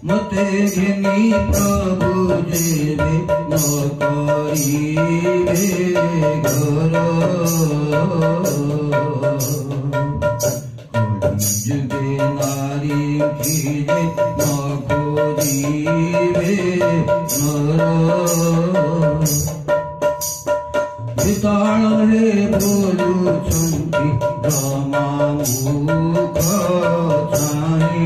मते घेनी प्रभु जेबे न करिबे घर जुगे नारी खिजे न खोजिबे घर विताळे बोलुछन्ति रमा मुख छाई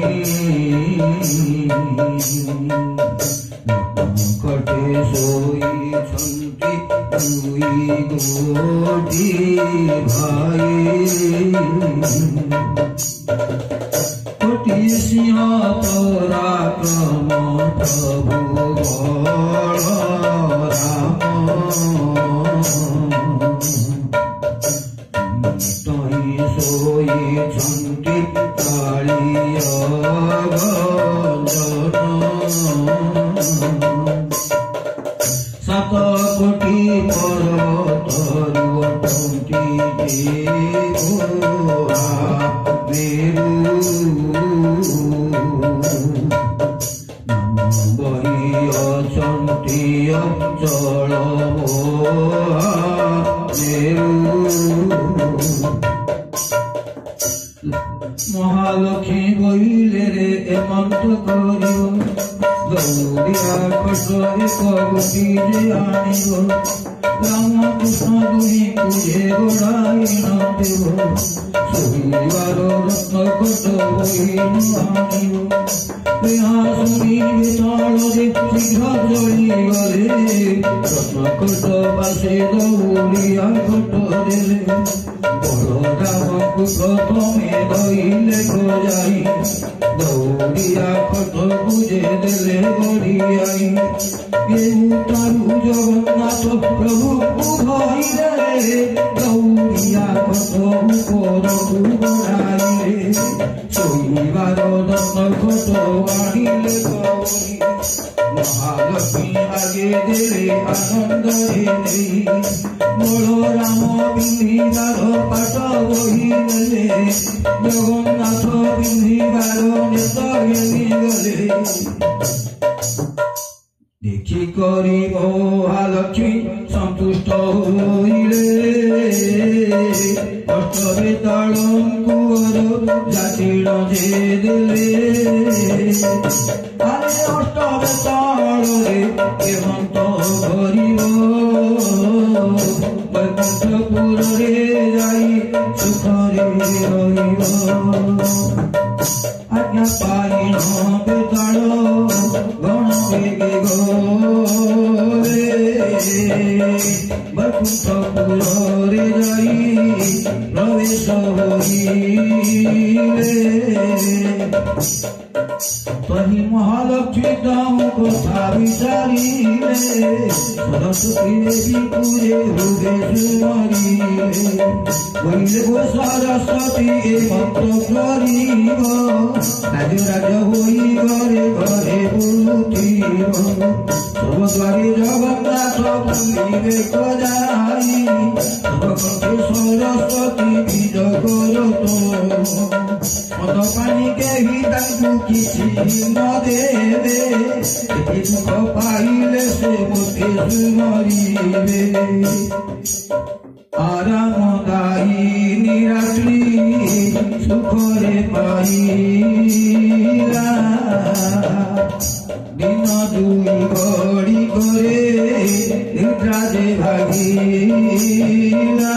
कटे सोइछन्ति दुई गोटी भाई कोटि सिंह पराक्रम प्रभु बल राम तही सोइछन्ति कालिय सात कोटि पर्वतरु अटन्ति देवोरा मेरु बहि अछन्ति अचल मेरु महालक्ष्मी बोले रे एमंत करियो गौरिया खसरे कबुटी जे आनियो राम कृष्ण दुहि तुझे गोड़ाई न देव सुनिवार रत्न कट बोई आनियो सुनी बेताल रे शीघ्र जली गले रत्न कट बासे दौड़िया कट देले बलराम को प्रथमे धइले गजाई दौड़िया कट बुझे देले गड़ियाई तारु जगन्नाथ प्रभु भइले दौड़िया कट उपरकु बढ़ाइले शोइबार रत्न कट आनिले गौरी महालक्ष्मी आगे देले आनंद देले बलराम बिंदीबार पाट बही गले जगन्नाथ बिंदीबार नेत घेनी गले देखि करी महालक्ष्मी संतुष्ट होइले अष्टवे तालंकुर जातिल जे देले आरे अष्टवे तालरे हेमंत करिब वैकुंठपुर रे जाई सुखरे रहिब आज्ञा पाइन बेताल गण बेगे गोरे वैकुंठपुर रे जाई प्रवेश होइले तही महालक्ष्मी दाम कथा विचारिले सरस्वती देवी पूजे हृदय सुमरिले बोले गो सरस्वती ए मंत्र करिब राज राज होई घरे घरे बुलुथिब सर्वद्वारे जगन्नाथ बुलिबे कजाई सर्वकंठे सरस्वती बीज करतो मद पानी केही तांकु किछि न देबे एति दुख पाइले से मोते सुमरिबे आरामदायिनी रात्रि सुखरे पाइला दिन दुई घड़ी करे निद्रा जे भागिला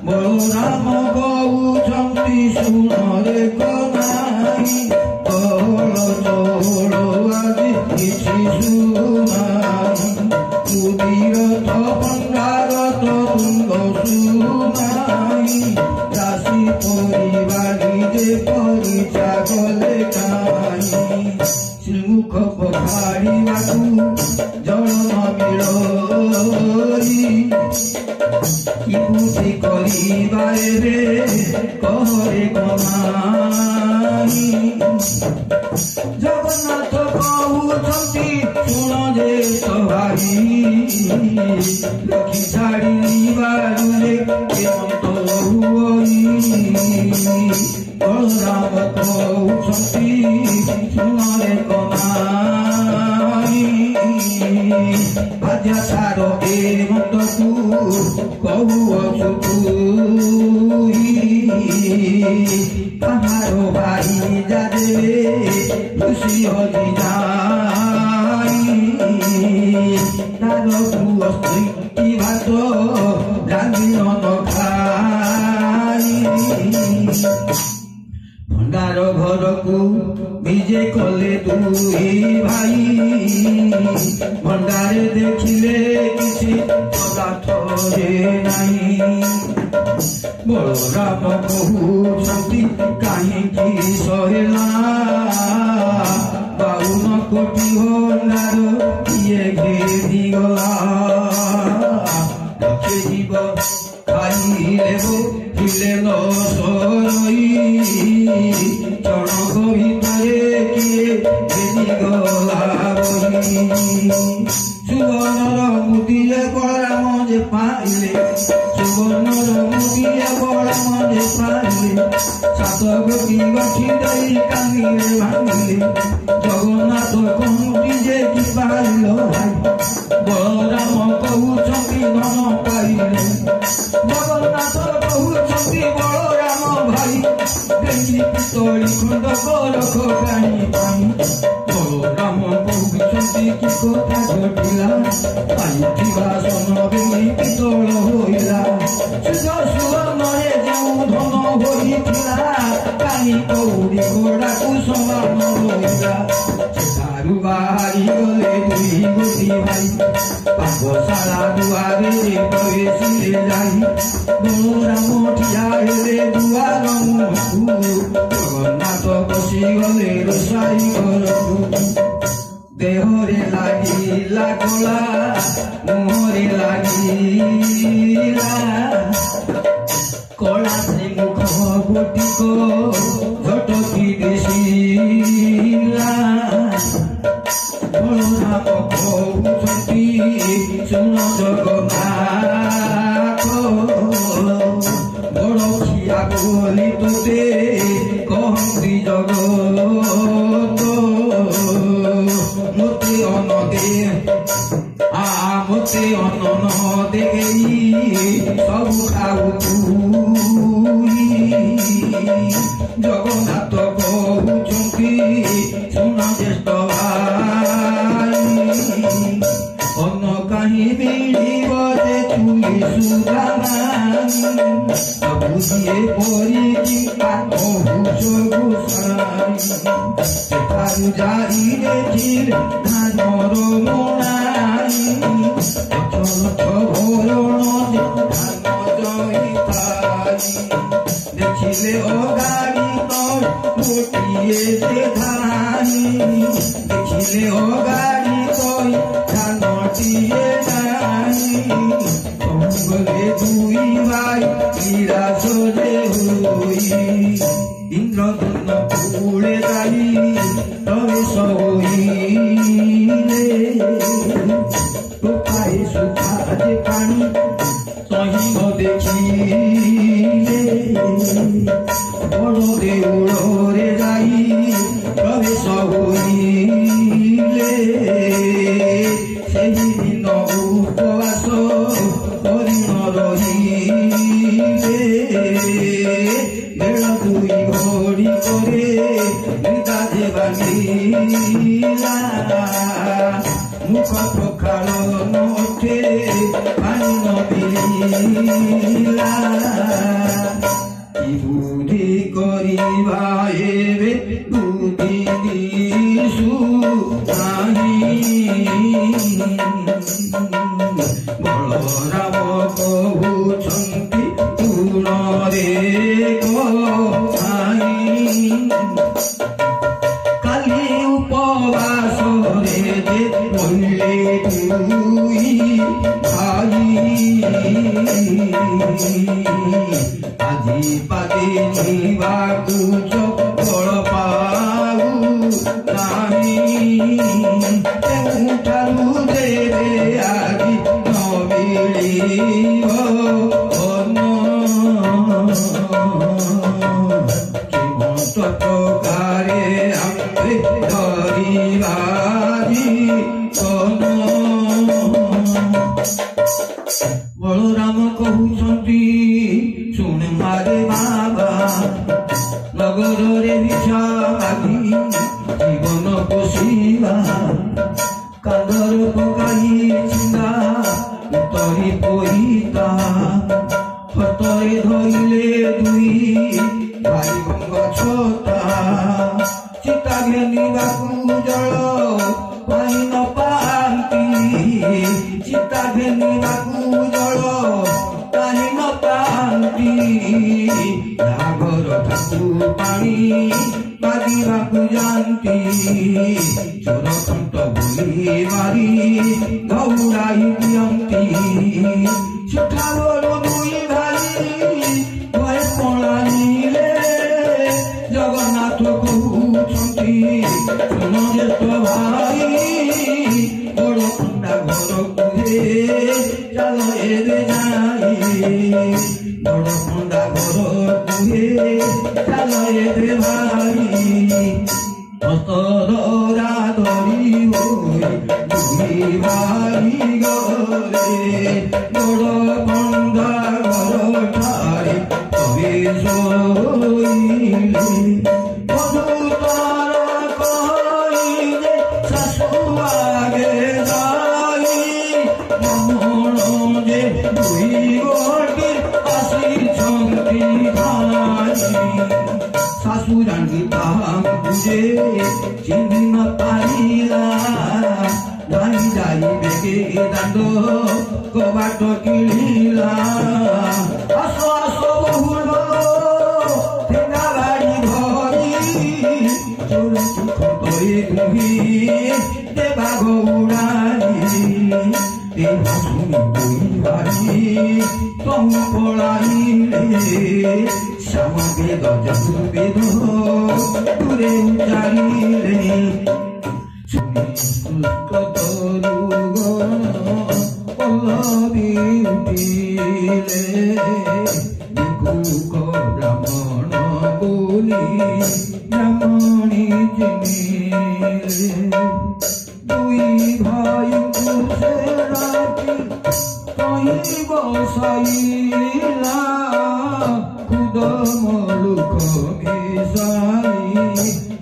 बलराम कहुछन्ति सुनरे कनाई कहल चहल आदि किछि सुनाई सुदीरथ पंगारथ तुंग सुनाई दासी परिवारी जे परिचा गले काई श्रीमुख पखाड़िबाकु जल न मिलई किपुति करिबाए रे कहरे कमाई जगन्नाथ कहुछन्ति सुन जे सभाई लखी छाड़ी बारुले हेमंत हुई बलराम कहुछन्ति ଶୁଣରେ କମାଇ ଭାଜା ତାର ଏ ମତକୁ କହୁଅଛୁ ତୁଇ କାହାର ଭାଇ ଯାଦେ ଖୁସି ହଜି ଯାଇ ତାର ପୁଅ ସ୍ତ୍ରୀ ଭାତ ରାନ୍ଧି ନ ଖାଇ ଭଣ୍ଡାର ଘରକୁ ନିଜେ କଲେ ଦୁଇ ଭାଇ ଭଣ୍ଡାରେ ଦେଖିଲେ କିଛି ପଦାର୍ଥରେ ନାହିଁ ବଳରାମ କହୁଛନ୍ତି କାହିଁକି ସହେଲା 52 କୋଟି ଭଣ୍ଡାର କିଏ ଘେରିଗଲା ରଖେ ଯିବ ଖାଇଲେ ଥିଲେ ନ ସରଇ ଜଣକ ଭିତରେ କିଏ ଘେରିଗଲା ବହି ସୁବର୍ଣ୍ଣର ମୁଦିଏ ବଳରାମ ଯେ ପାଇଲେ ସୁବର୍ଣ୍ଣର ମୁଦିଏ ବଳରାମ ଯେ ପାଇଲେ 7 କୋଟି ଗଠି ଦେଇ କାନିରେ ଭାଙ୍ଗିଲେ ଜଗନ୍ନାଥ କହୁଛି ଯେ କି ପାଇଲ ଭାଇ ବଳରାମ କହୁଛନ୍ତି ଧନ ପାଇଲେ ଜଗନ୍ନାଥ କହୁଛନ୍ତି ବଳରାମ ଭାଇ ଦେଖି ପିତଳି ଖଣ୍ଡକ ରଖ କାହିଁ ପାଇଁ ବଳରାମ କହୁଛନ୍ତି କି କଥା ଘଟିଲା ପାଇଥିବା ସନ ବେଲି ପିତଳ ହୋଇଲା ସୁବର୍ଣ୍ଣରେ ଯେଉଁ ଧନ ହୋଇଥିଲା କାହିଁ କଉଡ଼ି ଘୋଡ଼ାକୁ ସମାନ ହୋଇଲା ସେଠାରୁ ବାହାରି ଗଲେ ଦୁଇ ଗୋଟି ଭାଇ ପାଠଶାଳା ଦୁଆରେ ପ୍ରବେଶିଲେ ଯାଇ ବଳରାମ ଠିଆ ହେଲେ ଦୁଆର ମୁହଁକୁ ଜଗନ୍ନାଥ ବସିଗଲେ ରୋଷାଇ ଘରକୁ ଦେହରେ ଲାଗିଲା କଳା ମୁହଁରେ ଲାଗିଲା କଳା ସେ ମୁଖ ଗୋଟିକ ଝଟକି ଦିଶିଲା ବଳରାମ କହୁଛନ୍ତି ଶୁଣ ଜଗନ୍ନାଥ ବଡ଼ ଖିଆ ବୋଲି ତୋତେ କହନ୍ତି ଜଗତ ମୋତେ ଅନ୍ନ ଦେ ମୋତେ ଅନ୍ନ ନ ଦେଇ ସବୁ ଖାଉ ଜଗନ୍ନାଥ କହୁଛନ୍ତି ଶୁଣ ଜ୍ୟେଷ୍ଠ ଭାଇ ଅନ୍ନ କାହିଁ ମିଳିବ ଯେ ଚୁଲି ସୁଧାରାଣୀ ସବୁ ଯିଏ ପରିକି କହୁଛ ଗୋସାଇ ସେଠାରୁ ଯାଇ ଦେଖିଲେ ଧାନର ମଣାଇ ଲକ୍ଷ ଭରଣ ଧାନ ଜଇଥାଇ ଦେଖିଲେ ଅଗାଡ଼ି ଗୋଟିଏ ସେ ଧାନି ଦେଖିଲେ ଅଗାଡ଼ି ତଇ ଧାନଟିଏ ଜାଣି ଗଲେ ଦୁଇ ଭାଇ ନିରାଶରେ ହୋଇ ଇନ୍ଦ୍ରଧନ କୂଳେ ଯାଇ ପ୍ରବେଶ ହୋଇଲେ ଟୋପାଏ ସୁଖା ଯେ ପାଣି ସହିବ ଦେଖିଲେ ବଡ଼ ଦେଉଳରେ ଯାଇ ପ୍ରବେଶ ହୋଇଲେ ସେହି ଦିନ ଉପବାସ କରି ନ ରହିଲେ ବେଳ 2 ଘଡ଼ି ପରେ ନିଦା ଯେ ଭାଙ୍ଗିଲା ମୁଖ ପଖାଳ ନଥେ ପାଣି ନ ପିଇଲା ବୁଦ୍ଧି କରିବା ଏବେ ବୁଦ୍ଧି ଦିଶୁ ବଳରାମ କହୁଛନ୍ତି ତୁଣରେ କାଲି ଉପବାସରେ ଯେ କହିଲେ ଦୁଇ ଭାଇ ଆଜି ପାଦେ ଯିବାକୁ ଚପଳ ପାଉ ନାହିଁ କେଉଁଠାରୁ ଦେବେ ଆଜି ନ ମିଳିବ କି ମତ ଟଙ୍କାରେ ଆମେ रे धरिबारी कौन बलराम कहउछंती सुन मारे बाबा नगर रे भिक्षा मागी जीवन पोषिबा कांदर पकाई चिंदा उतरी पईता हतरे धइले दुई भाई गंग छोटा चिता घेनिबाकू जल पाई न पाती चिता घेनिबाकू जल पाई न पाती नागर ठाकू पानी बाजिबाकू जानती चोर कंठ बुली मारी दौड़ाई दियंती सुठावर दुई भाई भय पलाइले जगन्नाथ कहउछंती सुन जेठ भाई बड़ खंडा घर कुहे चल एबे जाई बड़ खंडा घर कुहे चल एबे भाई अतरा धरी होई दुई भाई गरे बड़ खंडा घर ठारे तबे सोइले सासुरानी ताम बुझे चिन्ह न पारिला धाई जाई बेगे दांड कबाट किलिला आसो आसो बहुल ठेंगा बाड़ी धरी चोर सुख तोरे गुही देवा गौरानी देवा सुनी कोई बारी कहूँ पलाइले श्याम वेद चतुर्वेद दूरे उच्चारिले तरुगण पल्लवी उठिले दिगुक ब्राह्मण बोली ब्राह्मणी चिन्हिले दुई भाई से राखी कहीं बसाइला खुद मलुक मिसाई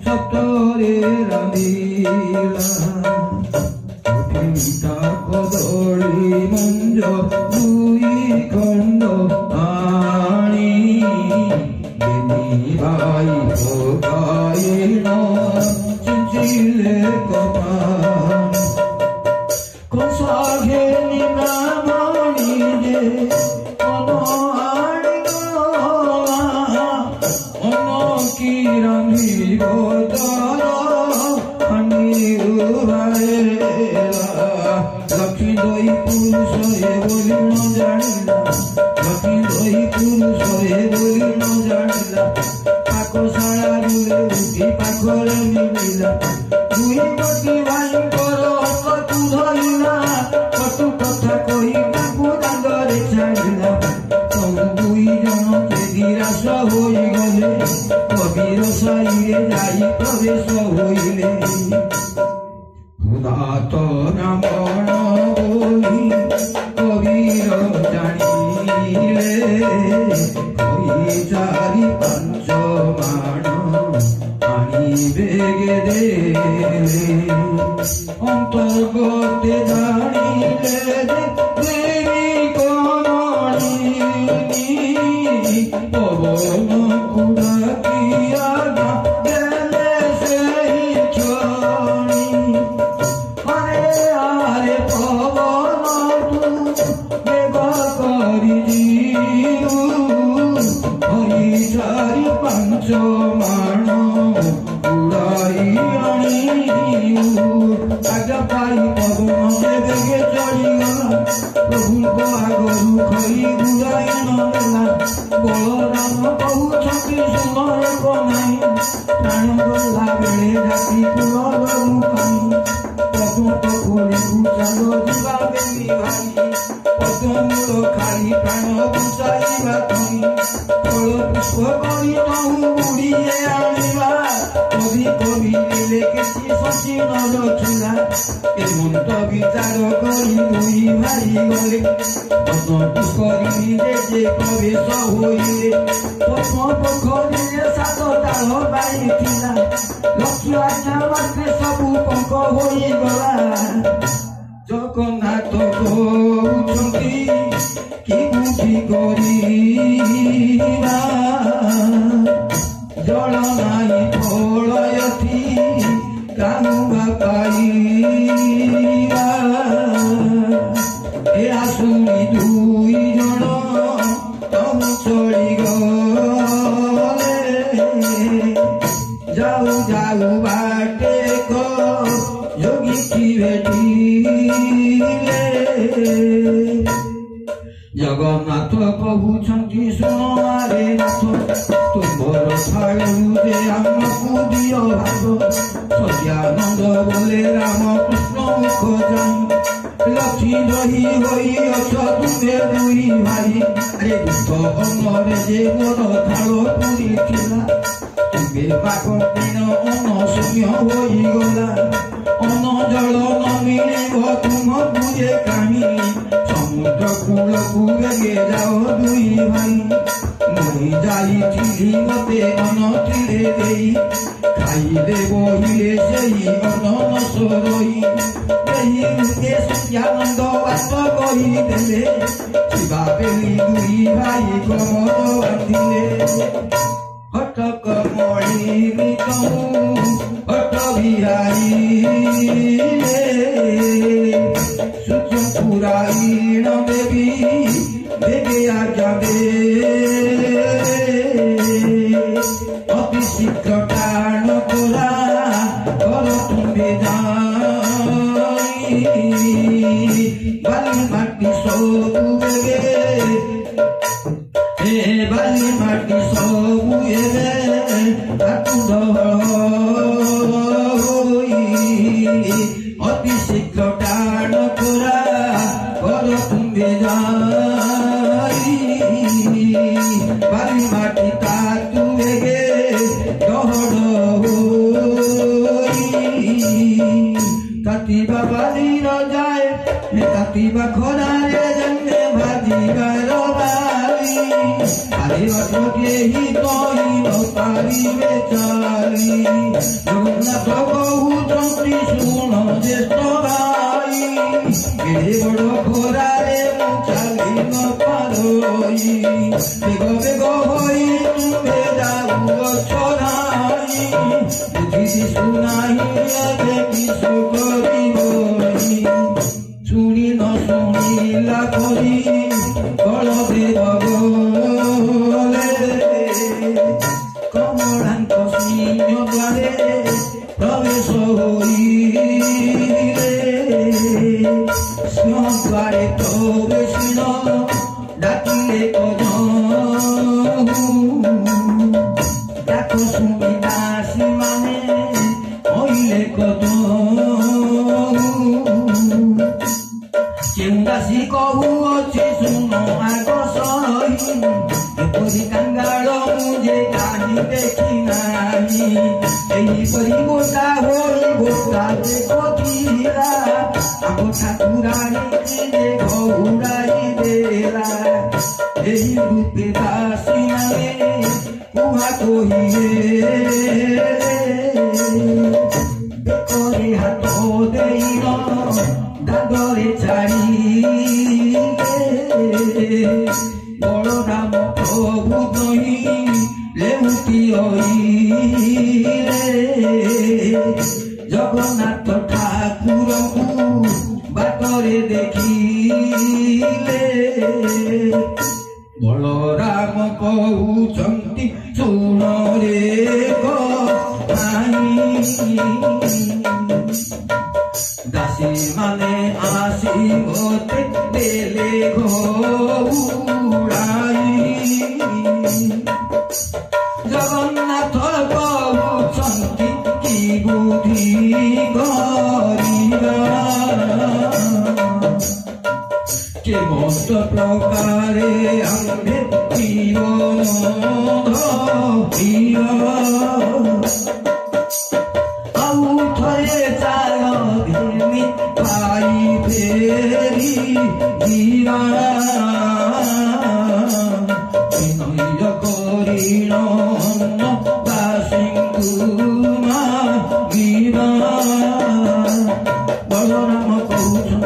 सतरे रांधिला उठिता कदली मंज दुई खंड आनी बेनी भाई भोगाइल चिंचिले कमान कंसा घेनी ब्राह्मणी जे लक्ष्मी दई पुरुष बोली न जानिला लक्ष्मी दई पुरुष बोली न जानिला पाकशाला रुले उठी पाखरे मिलिला दुई गोटी भाईंकर कटु धरिला कटु कथा कही ताकू दांडरे छाड़िला तबु दुई जन निराश होई गले कबीर साईरे जाई प्रवेश होइले उदात ब्राह्मण बोली कबीर जानिले कई चारि पांच बाण आनी बेगे देले अंतर्गते जानिले देवी कमणी पवन कुड़ाकिया देले सेहि क्षणी आरे पवन बेग करी हरि चारि पांच माण उड़ाई आनी आज्ञा पाई पवन बेगे चढ़ीगला प्रभु आगरू खई बुझाई नला बलराम कहउछंती सुनर कनाई प्राण गला बेले जाति पुनरु काई पद्म खोली चालो जीवा बेली भाई पद्म मूल खाई प्राण बचाइबा तुई फल पुष्प करी नहु बुड़िए आनिबा कवि कवि ले बची न रखिला एमंत विचार करी दुई भाई गले पद्मटू करी जे प्रवेश होइले पद्म पोखरी सात ताल बाईला लक्ष्य आज्ञा मात्रे सबू पंक होइगला जगन्नाथ कहुछंती कि बुझी करिबा जल नाई प्रलयथी कामुआ पाइबा ए आसुनी दुई जन तमु चली गले जाऊ जाऊ बाटे को योगी की भेटिले जगन्नाथ कहुछंती सुनारे नाथ तुम्हार छाड़े आमको दियो भाग सत्यानंद बोले राम कृष्ण मुख जाई लक्ष्मी रही होई अछ तुमे दुई भाई अरे दुख अमरे जे मोर थाल पुरी थिला तुमे पाक दिन अन शून्य होई गला अन जल न मिलिब तुम बुझे काहिनी समुद्र कूल कुगे जाओ दुई भाई मुई जाइथिली मते अनथिले देई खाइले बहिले सेही अन नसरई एही रुके सत्यानंद बात कही देले शिवा बेली दुई भाई कमर बांधिले हटक मणि निकहु हट बिहारी सूक्ष्म पुराण देवी देवे आज्ञा दे अति शीघ्र टाण करा कर तुम्हें जाई बाली माटी सबु बेगे हे बाली माटी सबु एबे ठाकुर होई अति शीघ्र टाण करा कर तुम्हें जाई बाली माटी तातु बेगे डहड़ तातीबा बाली न जाए तातीबा खरारे जन्मे भाजीबार बाली आरे अटके ही तोई नतारी बेचारी जगन्नाथ कहुछंती शुण ज्येष्ठ भाई एड़े बड़ खरारे मु चाली न पारोई बेग बेग होई तुमे जाऊ अछराई बुझी सुनाई अबे किस करिबई शुणी न शुणिला करी बलदेव गले कमलांक सिंह द्वारे प्रवेश होइले सिंह द्वारे प्रवेशिल डाकिले डाक शुणी दासी माने होइले दासी कहू अच्छे सुन आग सही एपरी कांगाल मुझे कहीं देखी नाही एहीपरी गोटा होई गोटा देखिला आम ठाकुराणी जे घौड़ाई देला एही रूपे दासी नामे कुहा कहिए बेकरे हाथ देइल दागरे छाड़िले बलराम प्रभु कही लेउटी जगन्नाथ ठाकुर को बाटरे देखिले बलराम कहउछंती सुन रे दासी माने आसी होते देले घोड़ाई जगन्नाथ कहउछंती कि बुद्धि करिबा के मत प्रकारे आम्भे जीवन धरिया आउ थरे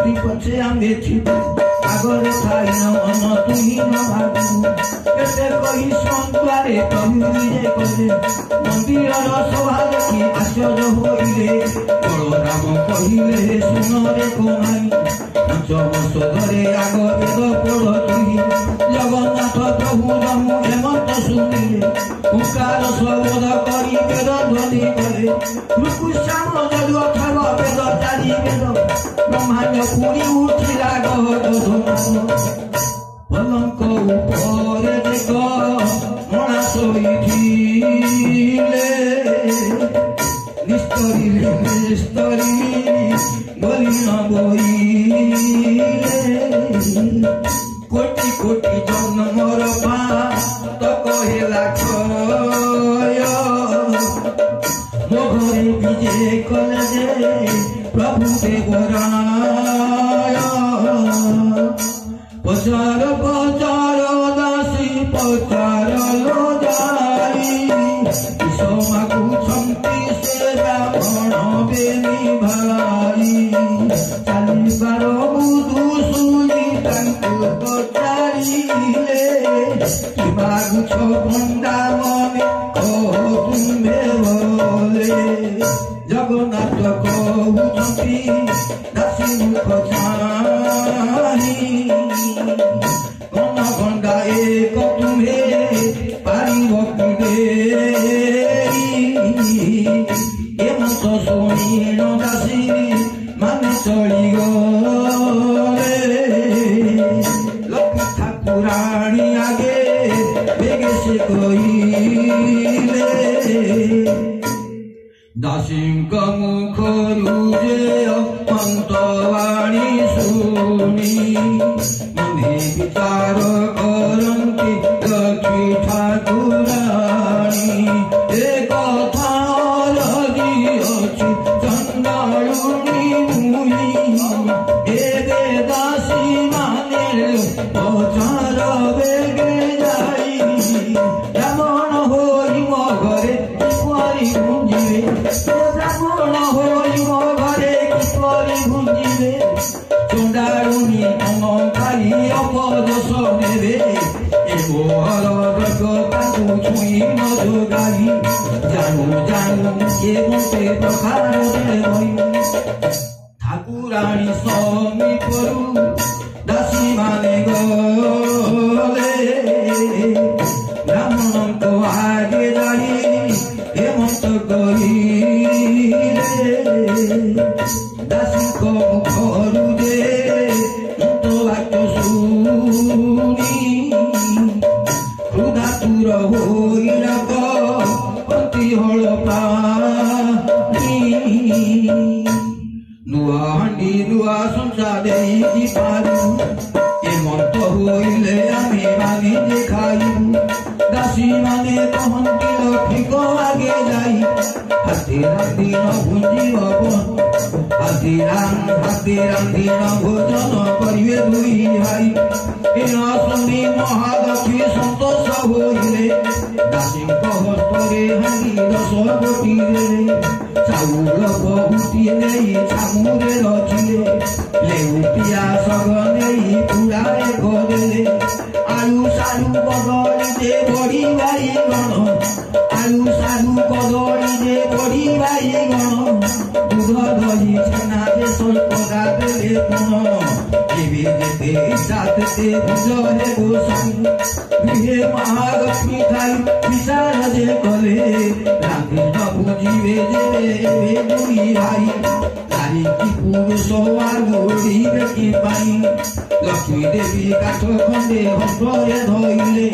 मुक्ति पछे आमे छिबु आगरे थाई न मन तुही न भागु केते कहि संतुआरे प्रभु विजय कले मंदिर सभा देखि आश्चर्य होइले बलराम कहिले सुन रे कोनाई पंचम सदरे आग वेद पढ़ तुही जगन्नाथ प्रभु जमु हेमंत सुनिले ओंकार शब्द करी वेद ध्वनि करे रुकुश्याम जदु अथर्व वेद चारि वेद ब्रह्मांड पुरी उठिला गहन पलंक उपरे देख मणा शोइथिले निस्तरी गली न बोइले कोटि कोटि जन्मर पातक हेला क्षय मो घरे विजय कले जे प्रभु देवराय पचार पचार दासी पचार लो जाई समागु छंती से ब्राह्मण बेनी भाई चालिबार बुधु सुनी तांकु पचारिले कि मागु छ भंडा मने कह तुम्हे बोले जगन्नाथ कहउछंती दासी मुख छाही कन भंडा एक तुम्हे पारिब कि एमत शुणी दासी माने चली गले लक्ष्मी ठाकुराणी आगे बेगे से कहिले दासींक मुखरु जे अपंतवाणी शुणी मने विचार करंती लक्ष्मी ठाकुराणी एक कथा लगी अछि चंडालुनी मुई एगे दासी माने पचार बेगे जाई ब्राह्मण होई मो घरे किपरि गुंजिले ब्राह्मण होई मो घरे किपरि गुंजिले चंडालुनी मन खाई अपदोष नेबे ए मोहर ब्रजताकु छुई न जोगाई जानू जानू के मोटे प्रकार ठाकुराणी समीपरू दासी माने गले ब्राह्मण को आगे जाई हेमंत कहिले दासी को मुखरु जे मुक्त वाक्य शुनी क्रोधातुर होइला पति हल पानी नुआ हांडी नुआ संसा देई पारू हेमंत होइले आमे माने जे खाइबु दासी माने कहंती लक्ष्मी को आगे जाई हाथी रांधी न भुंजीब हाथी रांधी न भोजन करिवे दुई भाई एना सुनी महालक्ष्मी संतोष होइले दासी हस्तरे हांडी 10 गोटी देले चाउल बहुती नेई छामुरे रचिले लेउटिया सग नेई पुराए गदेले आलू सालू कदली जे बड़ी भाई गण आलू सालू कदली जे बड़ी भाई गण दूध दही छेना जे सल्पदा देले पुन जेबे जेते इच्छा देते बुझे गोसाई गृहे महालक्ष्मी थाई विचार जे कले रांधी न बुझिबे जे दुई भाई नारी की पुरुष आलोड़ी बेटी पाई लक्ष्मी देवी काठ खंडे हस्तरे धइले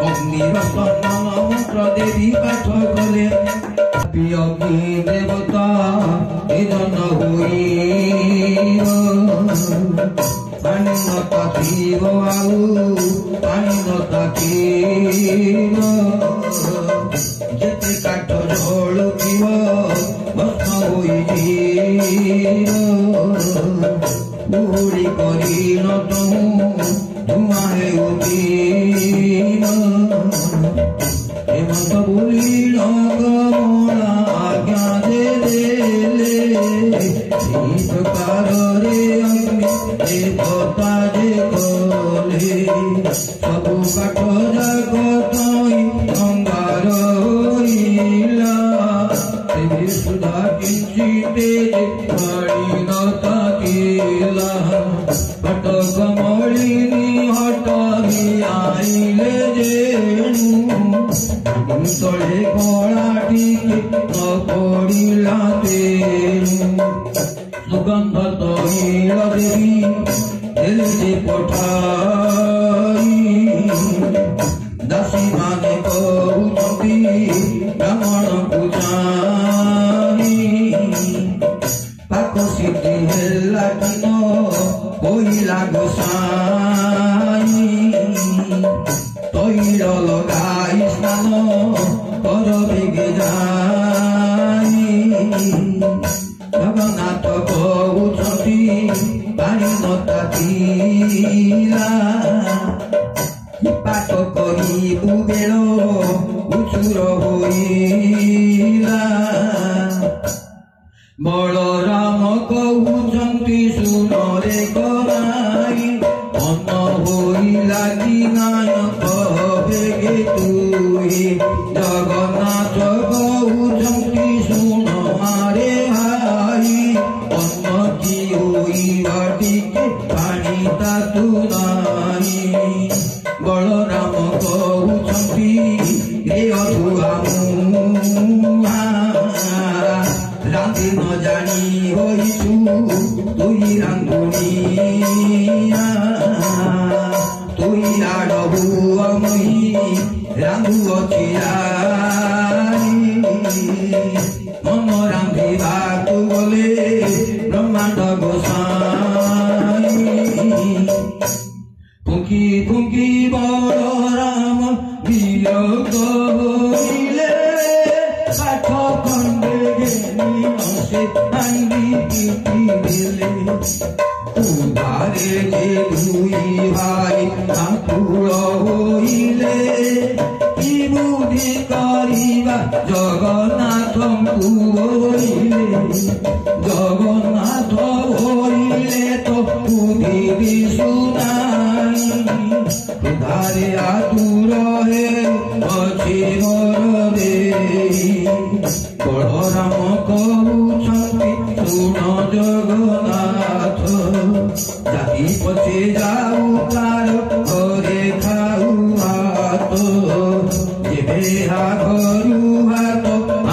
अग्नि रतन मंत्र देवी पाठ कले अग्नि देवता निधन होई पानी न ताकिब आउ पानी न ताकिब जेते काठ जळुथिब भस्म होइजिब उड़ी करी न धुआं हेउथिब हेमंत बोली गमना आज्ञा देले प्रकार रे अग्नि सुधा किंचिते हरिणता केला हट कमलिनी हटाई आईले जेणु तले कलाटी न पड़िला तेणु सुगंध तैल देवी देले पठाई दासी माने करुछंती ब्राह्मण पूजारी पाक सिद्धि हेला किन कोइला गोसाई तैल लगाई स्नान करबे जाई जगन्नाथ करुछंती पानी नता पीला पाठ करिबु बेल उछुर होइला बलराम कहउछंती सुन रे कमाई अन्न होइला कि नायक बेगे तुई जगन्नाथ कहउछंती सुन मारे भाई अन्न की होइबा टिके पानी तातु नाई बलराम कहउछंती हे अधुआ मुहा रांधि न जानी होइछु तुई रांधुनिया तुई आडबु अमुई रांधु अछियारी मन रांधिबाकु गले ब्रह्मांड गोसाई फुंकी फुंकी बलराम वियोग होइले पाठ खंडे घेनी हसे हांडी कीटी देले उधारे जे दुई भाई आकुल होइले कि बुद्धि करिबा जगन्नाथंकु होइले जगन्नाथ होइले तो बुद्धि दिसुनाई उधारे आतुर हे अछि गरदे बलराम कहउछंती सुन जगन्नाथ जाति पछे जाऊ तार घरे खाऊ हात जेबे हा घरू हात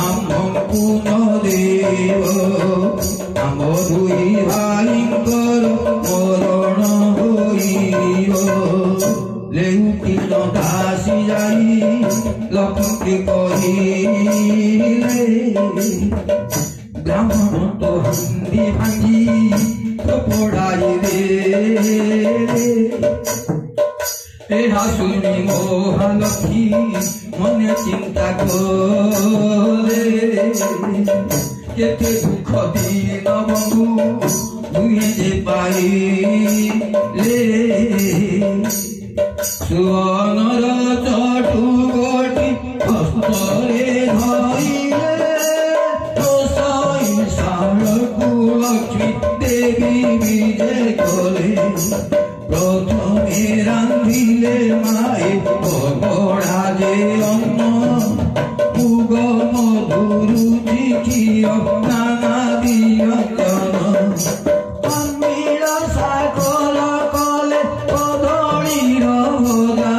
आमंकु न देव आम दुई भाईंकर मरण होइब लेउटी दासी जाई लक्ष्मी कहिले ब्राह्मण तो हंदी भांगी पड़ाई दे एहा सुनी मोहलक्ष्मी मन चिंता करे केते दुख दिन बंधु दुई जे पाइले सुवनर चटु गोटी हस्तरे धरिले रोषई शालकु लक्ष्मी देवी विजय कले प्रथमे रांधिले माए बगड़ा जे अन्न मुग मधुरु चिखिय नाना व्यंजन अम्बिल साकल कले कदलीर भोगा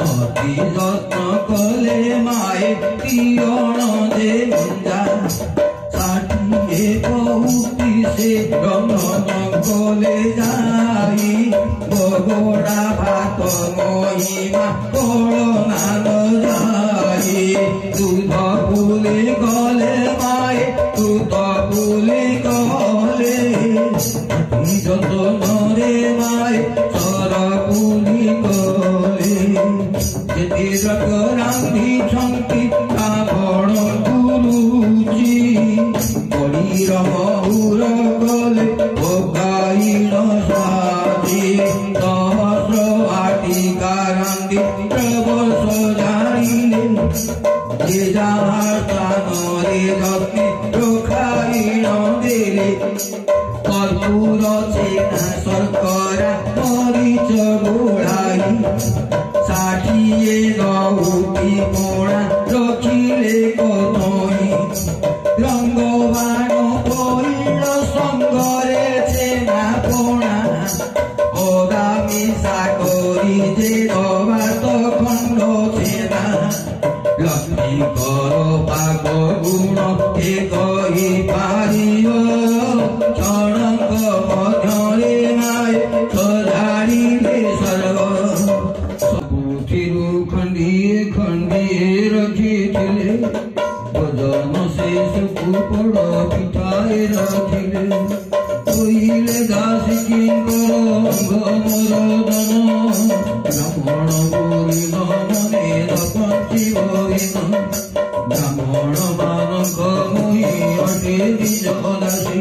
अति যত্ন कले माए तियण जे गंजा षाठिए बहुती से रंधन कले जाई बगड़ा भात महिमा कलना न जाई दूध पुले गले माए दूध पुले गले যতন রে মায়ে সর পুলি গলে যেতে জগ রান্ধিছন্তি ব্রাহ্মণ গুরুজি বলির মহুর গলে ভোগাইল সাজি সহস্র আটিকা রান্ধি প্রবশ জানিলে যে যাহার প্রাণরে যত্নে রখাইল দেলে कर्पूर चेना शर्करा मरीच गोड़ाई षाठिए गौटी मोड़ा रखिले कतई সঙ্গবান কইল সঙ্গরে চেনা পোনা ওরা মিশা করি যে রবাত খণ্ড চেনা লক্ষ্মী কর পাক গুণ কে কহি পারিও চরঙ্গ ମଧ୍ୟରେ মায় সজাড়িলে সর্ব ସବୁଥିରୁ ଖଣ୍ଡିଏ ଖଣ୍ଡିଏ ରଖିଥିଲେ ଭଜନ ଶେଷକୁ ପୋଡ଼ ପିଠାଏ ରଖିଲେ କହିଲେ ଦାସିକିଙ୍କର ଅଙ୍ଗମରୋଦନ ବ୍ରାହ୍ମଣ ଗୁରିନ ମନେ ପଞ୍ଚିବ ବିନ ବ୍ରାହ୍ମଣ ମାନଙ୍କ ମୁହିଁ ଅଟେ ନିଜ ଦାସୀ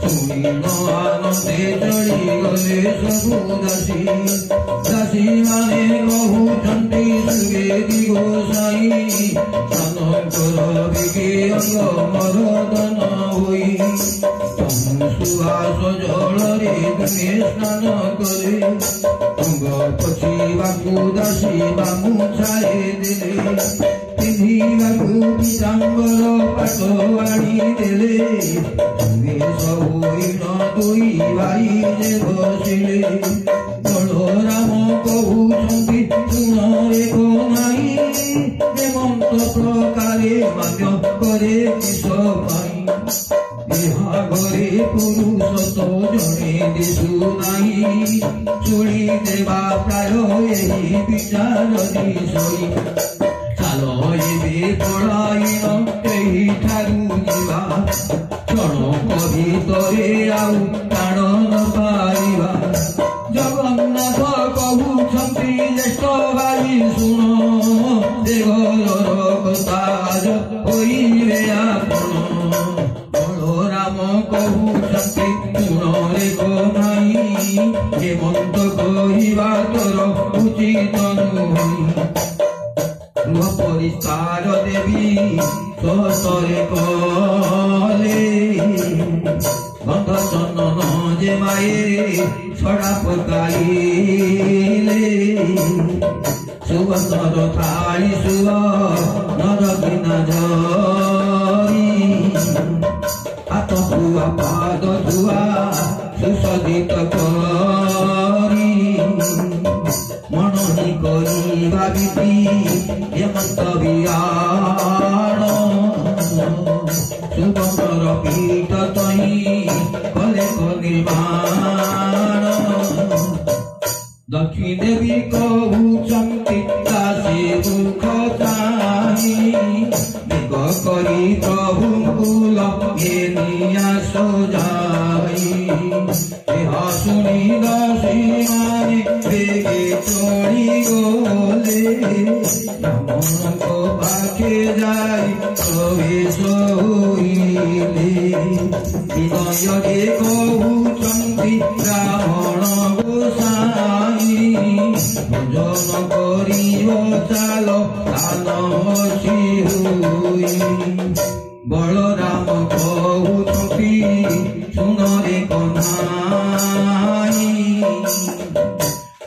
ଶୁଣିନ ଆନନ୍ଦେ ଚଳିଗଲେ ସବୁ ଦାସୀ ଦାସୀ ମାନେ କହୁଛନ୍ତି ସୁଗେଦି ଗୋସାଇ ସାନଙ୍କର ବିକି ଅଙ୍ଗ ମରୋଦନ ହୋଇ ସୁହାସ ଜଳରେ ଦୁନେ ସ୍ନାନ କରେ ଅଙ୍ଗ ପଛିବାକୁ ଦାସୀ ବାମୁ ଛାଏ ଦେଲେ ପିନ୍ଧିବାକୁ ପିତାମ୍ବର ପାଟ ଆଣିଦେଲେ ସବୁଇନ ଦୁଇ ଭାଇ ଯେ ବସିଲେ ବଳରାମ କହୁଛନ୍ତି ଶୁଣରେ କନାଇ ହେମନ୍ତ ପ୍ରକାରେ ମାନ୍ୟ କରେ କିସ ପାଇଁ ଏହା ଘରେ ପୁରୁଷ ତ ଜଣେ ଦିଶୁ ନାହିଁ ଚୁଳି ଦେବା ପ୍ରାୟ ଏହି ବିଚାର ଶୋଇ ଚାଲ ଏବେ ପଳାଇନ ଏହିଠାରୁ ଯିବା କ୍ଷଣକ ଭିତରେ ଆଉ ପ୍ରାଣ ନ ପାଇବା ଜଗନ୍ନାଥ କହୁଛନ୍ତି ଜ୍ୟେଷ୍ଠ ଭାଇ ଶୁଣ ସେ ଘରର କଥା ହୋଇବେ ଆପଣ ବଳରାମ କହୁଛନ୍ତି ଶୁଣରେ କନାଇ ହେମନ୍ତ କହିବା ତୋର ଉଚିତ ନୁହେଁ ପରିଷ୍କାର ଦେବୀ ସହସରେ କଲେ ଗନ୍ଧ ଚନ୍ଦନ ଯେ ମାଏ ଛଡ଼ା ପକାଇଲେ ସୁଗନ୍ଧର ଥାଳି ସୁଅ ନରକିନା ଝରି ହାତ ଧୁଆ ପାଦ ଧୁଆ ସୁସଜ୍ଜିତ କରି ମନୋହି କରିବା ବିଧି ହେମନ୍ତ ବିରାଣ ସୁଗନ୍ଧର ପୀଠ ତହିଁ କଲେ ନିର୍ମାଣ ଦକ୍ଷିଣ ଦେବୀ କହୁଛନ୍ତି ଦାସୀ ଦୁଃଖ ଚାହିଁ ଦିଗ କରି ପ୍ରଭୁଙ୍କୁ ଲଗେ ନିଆସ ଯାଇ ଏହା ଶୁଣି ଦାସୀ ମାନେ ବେଗେ ଚଳିଗଲେ ବ୍ରାହ୍ମଣଙ୍କ ପାଖେ ଯାଇ ପ୍ରବେଶ ହୋଇଲେ ବିନୟରେ କହୁଛନ୍ତି ବ୍ରାହ୍ମଣ ଗୋସାଇ ଭଜନ କରିବ ଚାଲ କାନ ଅଛି ହୋଇ ବଳରାମ କହୁଛନ୍ତି ଶୁଣରେ କହ୍ନାଇ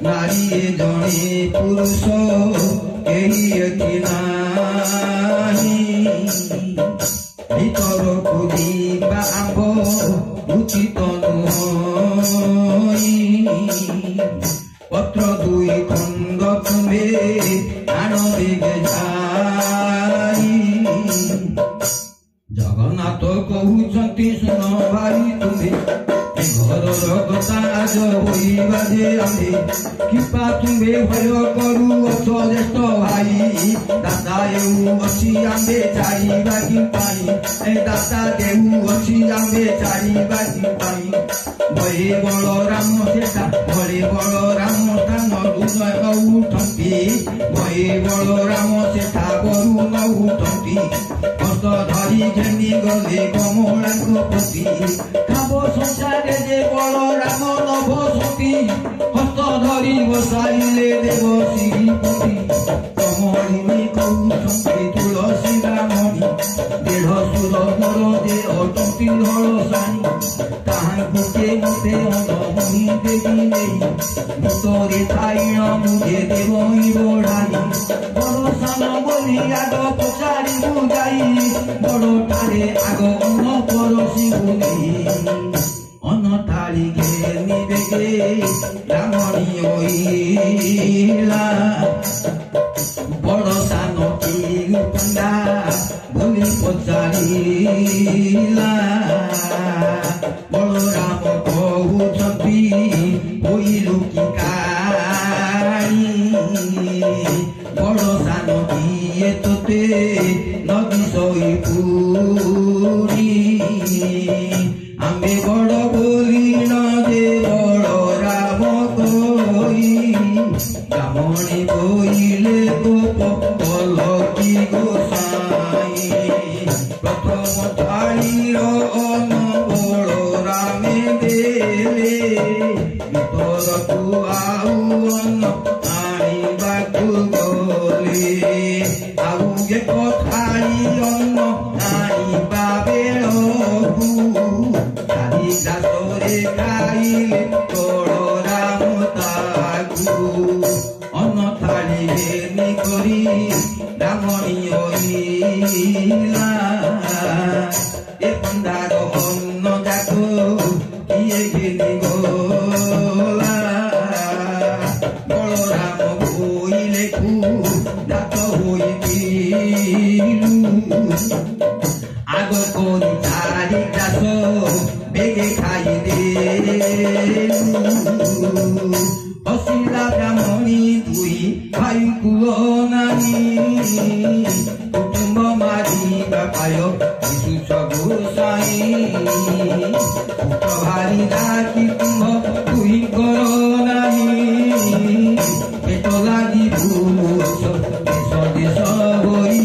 ନାରୀଏ ଜଣେ ପୁରୁଷ କେହି ଏଠି ନାହିଁ ଭିତରକୁ ଯିବା ଆମ୍ବ ଉଚିତ ନୁହଁ ପତ୍ର ଦୁଇ ଖଣ୍ଡ ତୁମେ ଆଣ ବେଗେ ଯାଇ ଜଗନ୍ନାଥ କହୁଛନ୍ତି ଶୁଣ ଭାଇ ତୁମେ ଘରର କଥା ହୋଇବା ଯେ ଆମେ କିପା ତୁମେ ଭୟ କରୁଅଛ ଜ୍ୟେଷ୍ଠ ଭାଇ ଦାଦା ହେଉଅଛି ଆମ୍ଭେ ଚାରିବା କି ପାଇଁ ଦାଦା ଦେଉଅଛି ଆମ୍ଭେ ଚାରିବା କି ପାଇଁ ଭଏ ବଳରାମ ସେଟା ଘରେ ବଳରାମ ସ୍ଥାନ ଉଠନ୍ତି ଭଏ ବଳରାମ ସେଠା ବରୁ ନ ଉଠନ୍ତି ହସ୍ତ ଧରି ଘେନି ଗଲେ କମଳାଙ୍କ ପ୍ରତି ଖାବ ସଂସାରେ ଯେ ବଳରାମ ନଭ ସତୀ ହସ୍ତ ଧରି ବସାଇଲେ ଦେବ ଶ୍ରୀପତି କମଳିନୀ କହୁଛନ୍ତି ତୁଳସୀ ରାମଣୀ ଦେଢ ସୁର ମୋର ଯେ ଅଟନ୍ତି ଧଳ ସାଣି ତାହାଙ୍କୁ କେ ମତେ ଅନମଣି ଦେବି ନେଇ ଭିତରେ ଥାଇଣ ମୁझे ଦେବଇ ବଢାଇ ବଡ଼ ସାନ ବୋଲି ଆଗ ପଚାରିବୁ ଯାଇ বড়টারে আগ অন্য পরশি গুনি অন্যতারি গে নিবেগে রামণী হইলা বড় সান কি পণ্ডা বলি পচারিলা বলরাম কহুଛନ୍ତି হইলু কি কাড়ি বড় সান কিয়ে তোতে নদী সই পুরি আমি বড় বলি নদে বড় রাম কই রামণী বইলে গোপ বল কি গোসাই প্রথম থালির অন বড় রামে দেলে ভিতরকু আউ অন আনিবাকু গলে আউ এক থালি অন্ন আনিবা বেলকু চারি গ্রাসরে খাইলে বড় রাম তাকু অন্ন থালি বেনি করি রামণী হইলা এ পন্দার অন্ন যাক ইয়ে ঘেনি গলা বলরাম বইলে কু দাত হইলু আগ করি চারি গ্রাস বেগে খাই দেলু অশিলা ব্রাহ্মণী দুই ভাই কুলনানি কুটুম্ব মারিবা পায় শিশু সবু সাই ভারি ডাকি কুম্ভ তুই করনানি পেট লাগি ভূষ দেশ দেশ হই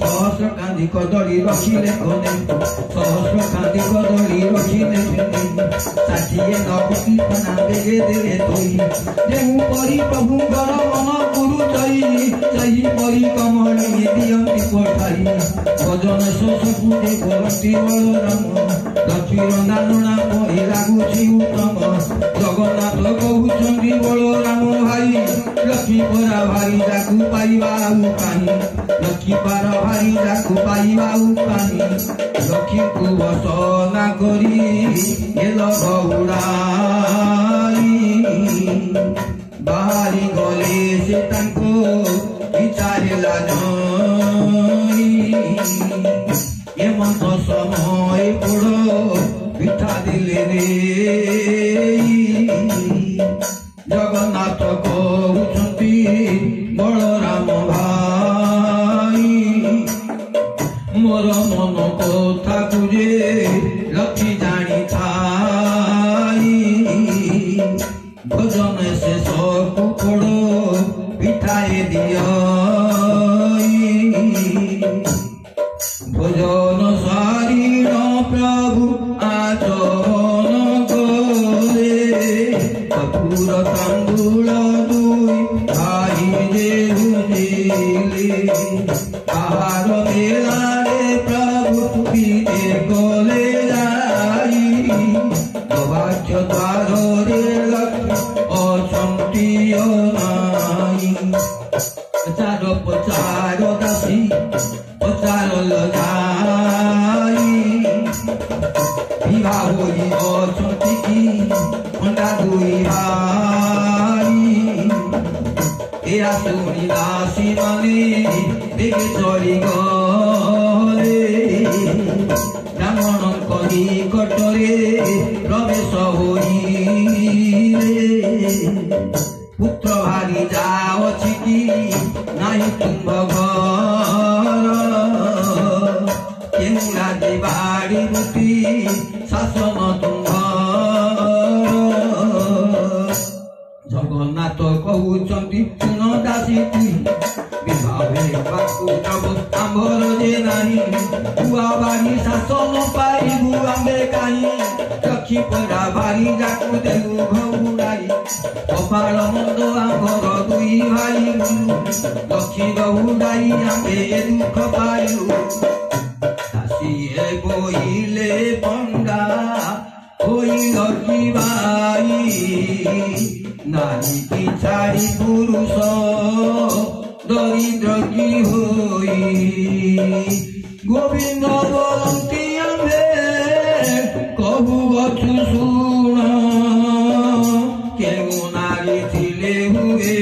সহস্র কান্দি কদলী রখিলে কোনে সহস্র কান্দি কদলী রখিলে ষাঠিয়ে নবী পনা বেগে দেলে তৈ যেহু পরি প্রভুঙ্কর মন গুরু চৈ ସେହି ପରି କମଳି ଦିଅନ୍ତି ପଠାଇ ଭଜନ ଶୋଷକୁରେ କରନ୍ତି ବଳରାମ ଲକ୍ଷ୍ମୀର ନାନୁଣା ପରି ଲାଗୁଛି ଉତ୍ତମ ଜଗନ୍ନାଥ କହୁଛନ୍ତି ବଳରାମ ଭାଇ ଲକ୍ଷ୍ମୀ ପରା ଭାଇ ଯାକୁ ପାଇବା ଆଉ କାହିଁ ଲକ୍ଷ୍ମୀ ପାର ଭାଇ ଯାକୁ ପାଇବା ଆଉ କାହିଁ ଲକ୍ଷ୍ମୀକୁ ବସନା କରି ଏଲ ଗୌଡ଼ାଇ ବାହାରି ଗଲେ ସେ ତାଙ୍କୁ বিচারিলা নই এমন সময় বড় পিঠা দিলে রে জগন্নাথ কহুଛନ୍ତି বলরাম ভাই মোর মন কথা বুঝে লক্ষ্মী জানি থাই ভজন শেষ কুকুড় পিঠায়ে দিয় ভোজন সারিণ প্রভু আচরণ করে কপুর তাম্বুল দুই ভাই যে বুঝিলে পাহাড় মেলারে প্রভু পিঠে গলে যাই অবাচ্য দ্বারে লক্ষ্মী অসন্তি নাই পচার পচার দাসী পচার যাই বিবাহ হই অসন্তি কি খন্ডা দুই ভাই এরা শুনি দাসী মানে বেগে চলি গলে ব্রাহ্মণଙ୍କ নিকটরে প্রবেশ হইলে পুত্র ভারি যাওছি কি নাই তুম্ভ ঘর কেমুরা যে বাড়ি রুটি শাসন তুম্ভ জগন্নাথ কহুଛନ୍ତି শুণ দাসী তুই বিবাহ ହେବାକୁ যাব ଆମ୍ଭର ଯେ ନାହିଁ ଛୁଆ ବାଡ଼ି ଶାସନ ପାଇବୁ ଆମ୍ଭେ କାହିଁ ଲକ୍ଷ୍ମୀ ପରା ଭାରି ଯାକୁ ଦେଲୁ ଘଉଡ଼ାଇ କପାଳ ମନ୍ଦ ଆମ୍ଭର ଦୁଇ ଭାଇ ଲକ୍ଷ୍ମୀ ଘଉଡ଼ାଇ ଆମ୍ଭେ ଦୁଃଖ ପାଇଲୁ ଦାସୀଏ ବୋଇଲେ ପଣ୍ଡା ହୋଇଲ କି ଭାଇ নারী কি ছাড়ি পুরুষ দরিদ্র কি হই गोविंद बोलती आम्भे कहू गछु शुण केउ नारी थिले हुए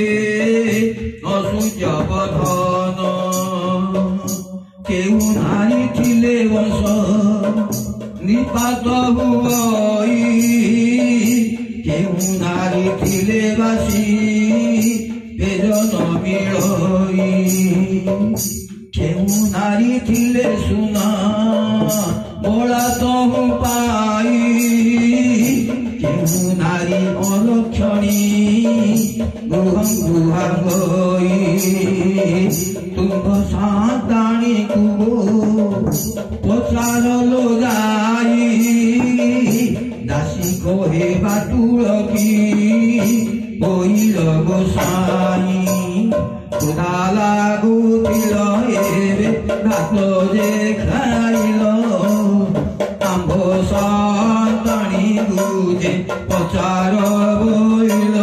असुजबधन केउ नारी थिले वंश निपात हुई केउ नारी थिले बासी बेजन मिलई केउ नारी थिले सुना मोला तहु पाई केउ नारी अलक्षणी गुहं गुहा गई तुम साताणी कुबो पचार लो जाई दासी कहे बाटुलकी बोइल गोसाई खुदा लागुतिल एबे भात जे खाइल आम्भ साताणी गुजे पचार बोइल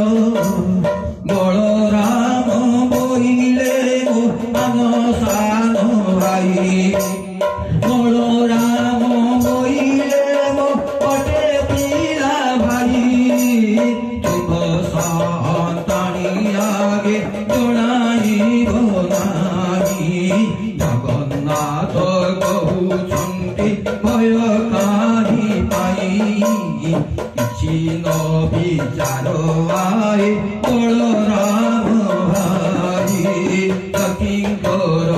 बलराम बोइले मो आम सान भाई बलराम बोइले मो पटे पिला भाई तुम साताणी आगे जणाइब नाही जगन्नाथ कहुछन्ति भय काहि पाई किछि न विचार आए बलराम भाई किंकर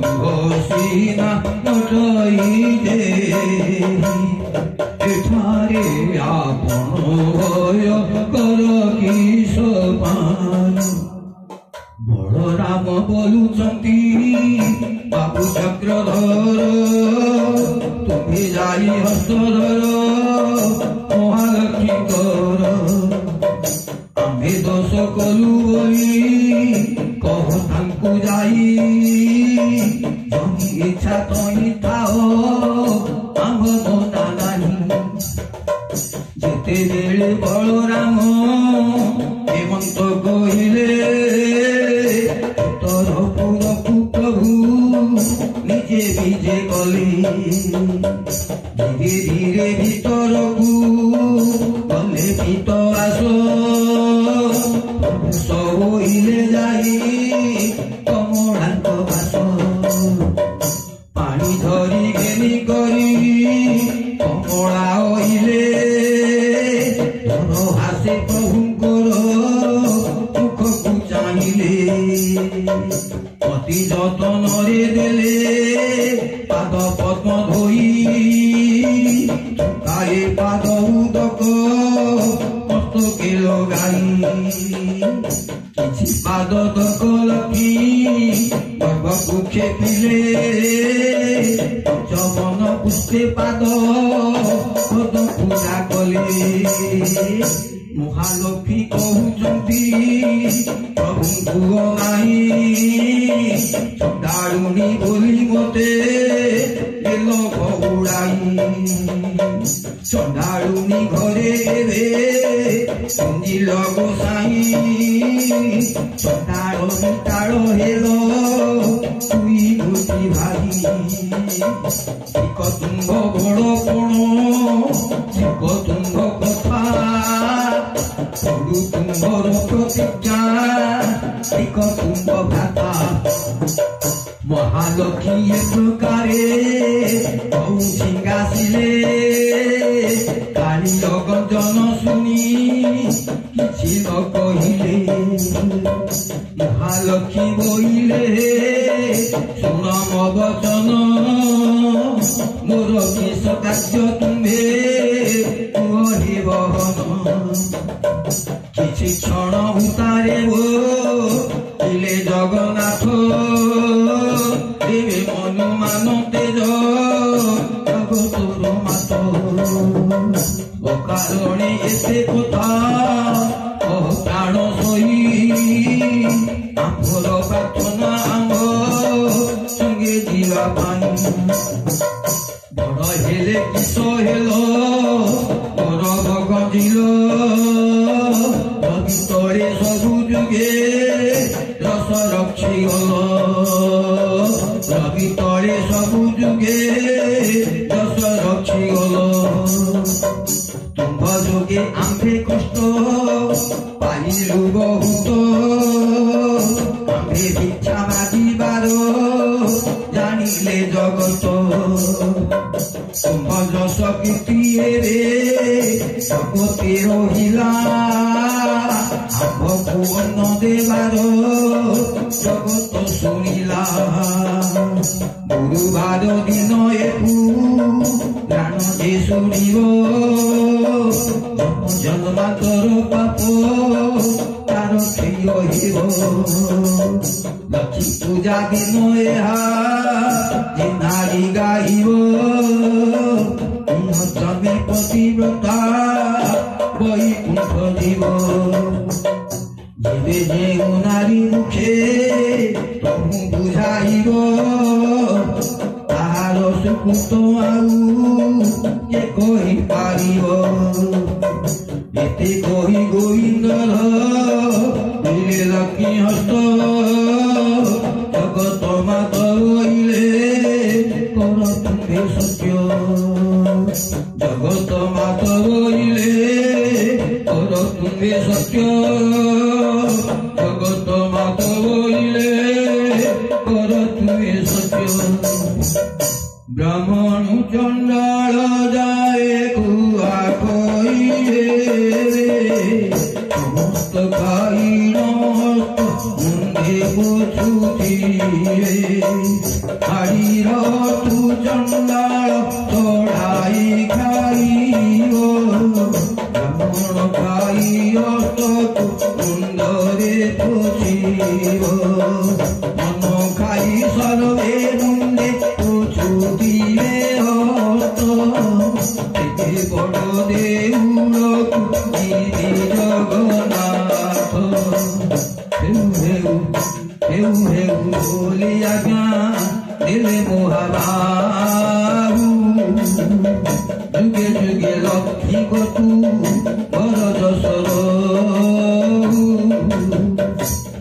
दुहसीना नटई दे एठारे आपण भय कर किस पान बलराम बोलुचंती बाबू चक्रधर तुम्हें जाई हस्तधर महालक्ष्मी कर आम्भे दोष कलु बोली कह तांकु जाई जमी इच्छा तई थाओ आम्भ मना नाही जेते बेले बलराम हेमंत कहिले तरपुरकु प्रभु निजे विजे कले धीरे धीरे भीतरकु गले भीतरास सबोइले जाई कमलांक बास पानी धरी घेनी करी कमला ओइले धन हासे प्रभुंकर मुखकु चाहिले अति जतनरे देले पाद पद्म धोई काए पाद उदक मस्तके लगाई किछि पाद तक लखी गर्भकु खेपिले चमन पुष्पे पाद पद पूजा कले महालक्ष्मी कहउचंती प्रभुंकु नाही चंडालुनी बोली मते देल बहुड़ाई चंडालुनी घरे एबे कुंजिल गोसाई चंडाल मिटाल हेल तुई गोटी भाई एक तुंग बड़ कोण एक तुंग कथा तुंगर प्रतिज्ञा एक तुंग भ्राता महालक्ष्मी ए प्रकारे सिंगासिले काली गंजन शुणी किछि न कहिले महालक्ष्मी बोइले सुन मो वचन मोर किस कार्य तुम्हे कुहे बहन किछि क्षण भूतारे वो इले जगन्नाथ देवे मनुमान तेज जगतोर मात अकारणे एते कथा प्राण सही आम्भर प्रार्थना आम्भ संगे जीवा पाई बड़ हेले किस हेल मोर भगजिल भीतरे सबु जुगे रस रक्षी गल भीतरे सबु जुगे କରିଲୁ ବହୁତ ଆମେ ଭିକ୍ଷା ମାଗିବାର ଜାଣିଲେ ଜଗତ ତୁମ ଯଶ କୀର୍ତ୍ତିରେ ଜଗତେ ରହିଲା ଆମ୍ଭକୁ ଅନ୍ନ ଦେବାର ଜଗତ ଶୁଣିଲା ଗୁରୁବାର ଦିନ ଏକୁ ପ୍ରାଣ ଯେ ଶୁଣିବ ଜନ୍ମାନ୍ତର ପାପ ତାର କ୍ଷୟ ହେବ ଲକ୍ଷ୍ମୀ ପୂଜା ଦିନ ଏହା ଯେ ନାରୀ ଗାଇବ ଜମେ ପତିବ୍ରତା ବୈକୁଣ୍ଠ ଯିବ ଯେବେ ଯେଉଁ ନାରୀ ମୁଖେ ତମୁ ବୁଝାଇବ ତାହାର ସୁକୃତ ଆଉ କିଏ କହିପାରିବ ଏତେ କହି ଗୋବିନ୍ଦର ଲକ୍ଷ୍ମୀ ହସ୍ତ ଜଗତ ମାତ ବଇଲେ କର ତୁମେ ସତ୍ୟ ଜଗତ ମାତ ବଇଲେ କର ତୁମେ ସତ୍ୟ ଜଗତ ମାତ ବଇଲେ କର ତୁମେ ସତ୍ୟ ବ୍ରାହ୍ମଣ ଚଣ୍ଡାଳ ଯାଏ କୁଆ କହିଲେ ସମସ୍ତ ଖାଇଣ ମୁଣ୍ଡେ ପୋଛୁଥିବେ ହାଡ଼ିର ତୁ ଚଣ୍ଡାଳ ଚଢ଼ାଇ ଖାଇବ ବ୍ରାହ୍ମଣ ଖାଇ ଅଷ୍ଟକୁ ମୁଣ୍ଡରେ ପୋଛିବ ମନ ଖାଇ ସର୍ବେ ମୁଣ୍ଡେ ପୋଛୁଥିବେ ହସ୍ତ ଏତେ ବଡ଼ ଦେଉଳକୁ ଯିବେ ଜଗନ୍ନାଥ ହେଉ ହେଉ ବୋଲି ଆଜ୍ଞା ଦେଲେ ମହାବାହୁ ଯୁଗେ ଯୁଗେ ଲକ୍ଷ୍ମୀ କତୁ ବର ଯଶର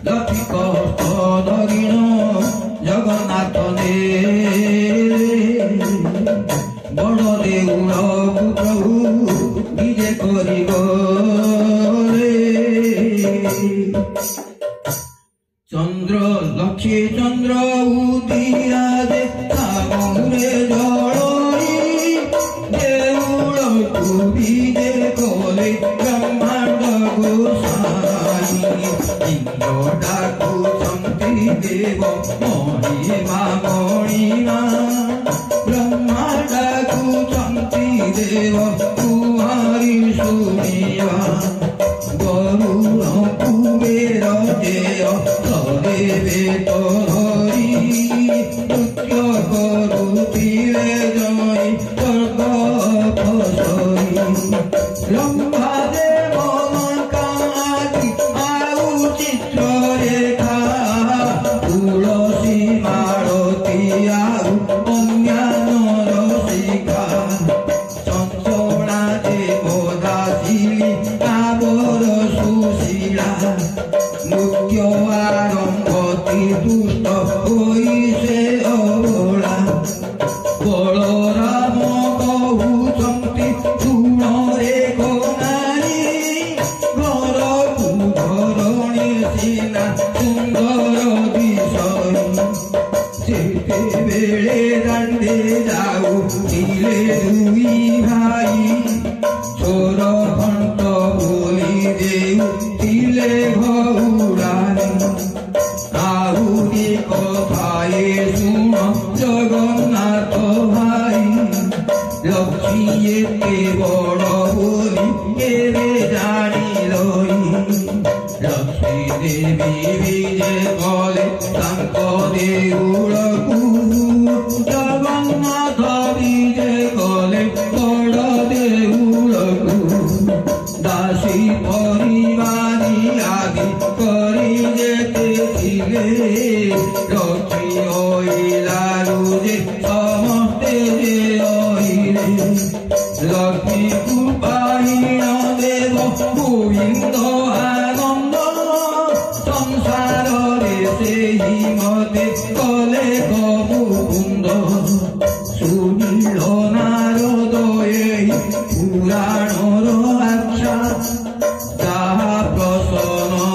ଲକ୍ଷ୍ମୀ ହସ୍ତ ଧରିଣ ଜଗନ୍ନାଥ ବଡ଼ ଦେଉଳକୁ ପ୍ରଭୁ ନିଜେ କରିବ ଚନ୍ଦ୍ର ଲକ୍ଷ୍ମୀ ଚନ୍ଦ୍ର ଉଦିଆ ଦେଖାମରେ ଜଳଇ ଦେଉଳକୁ ବିଜେ କଲେ ବ୍ରହ୍ମାଣ୍ଡ ଗୋସାଇ ଇନ୍ଦ୍ର ଡାକୁଛନ୍ତି ଦେବ ମଣିମା ମଣିମା ବ୍ରହ୍ମା ଡାକୁଛନ୍ତି ଦେବ କୁମାରୀ ଶୁଣିବା ଗରୁଣ କୁବେର ଜୟ ସଦେବେ ତରି ନୃତ୍ୟ କରୁଥିଲେ ଜୟ ସ୍ୱର୍ଗ ପସରି ଲମ୍ବା ଦେବ କାନ୍ତି ଆଉ ଚିତ୍ର ରେଖା ତୁଳସୀ ମାଳତୀ ଆଉ ଅନ୍ୟାନ୍ୟ ରସିକା ଚଞ୍ଚଳା ଦେବ ଦାସିଲି କାବର ସୁଶୀଳା ନୃତ୍ୟ ଆରମ୍ଭତି ଦୁଷ୍ଟ ହୋଇ ସେ ଅବଳା ବଳରାମ କହୁଛନ୍ତି ଶୁଣରେ ନାରୀ ଘରକୁ ଘରଣୀ ସିନା ସୁନ୍ଦର ବିଷୟ ସେତେବେଳେ ଦାଣ୍ଡେ ଯାଉଥିଲେ ଦୁଇ ଭାଇ ଚୋର ଘଣ୍ଟ ବୋଲି ଦେଉଥିଲେ ଘଉଡ଼ାରେ ଆହୁରି କଥାଏ ଶୁଣ ଜଗନ୍ନାଥ ଭାଇ ଲକ୍ଷ୍ମୀ ଏତେ ବଡ଼ ବୋଲି କେବେ ଜାଣିଲଇ ଲକ୍ଷ୍ମୀ ଦେବୀ ବିଜେ କଲେ ତାଙ୍କ ଦେଉଳକୁ ଜଗନ୍ନାଥ ବିଜେ କଲେ ବଡ଼ ଦେଉଳକୁ ଦାସୀ ପରିବାରୀ ଆଦି କରି ଯେତେ ଥିଲେ ଲକ୍ଷ୍ମୀ ଅଇଲାରୁ ଯେ ସମସ୍ତେ ଅଇଲେ ଲକ୍ଷ୍ମୀକୁ ପାଇଣ ଦେବ ଗୋବିନ୍ଦ ଆନନ୍ଦ ସଂସାରରେ ସେହି ମତେ କଲେ କମୁକୁନ୍ଦ ଶୁଣିଲ ନାରଦ ଏହି ପୁରାଣର ଆଖ୍ୟା ତାହା ପ୍ରସନ୍ନ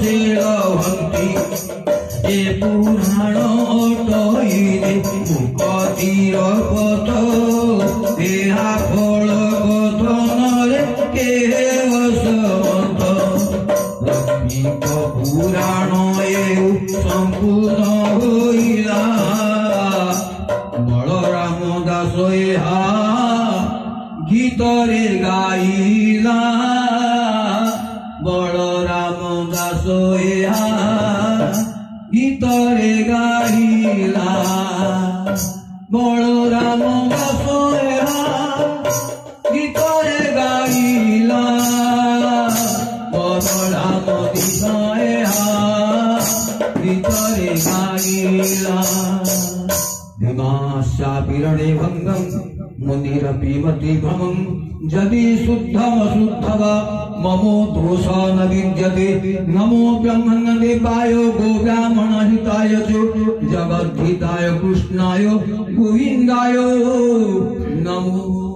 से लभन्ति ए पुराण अटइले मुक्तिर पथ एहा फल कथनरे के वसवंत लक्ष्मीक पुराण एउ संपूर्ण होइला बलराम दास एहा गीतरे गाइला बलराम दास एहा गीतरे गाइला बलराम दास एहा गीतरे गाइला बलराम दास एहा गीतरे गाइला दिमाशापिरणे भंगम मुनिरपीमति भ्रमं यदि शुद्धमशुद्धव ममो दोष न विद्यते नमो ब्रह्मण्यदेवाय गोब्राह्मणहिताय च जगद्धिताय कृष्णाय गोविन्दाय नमो।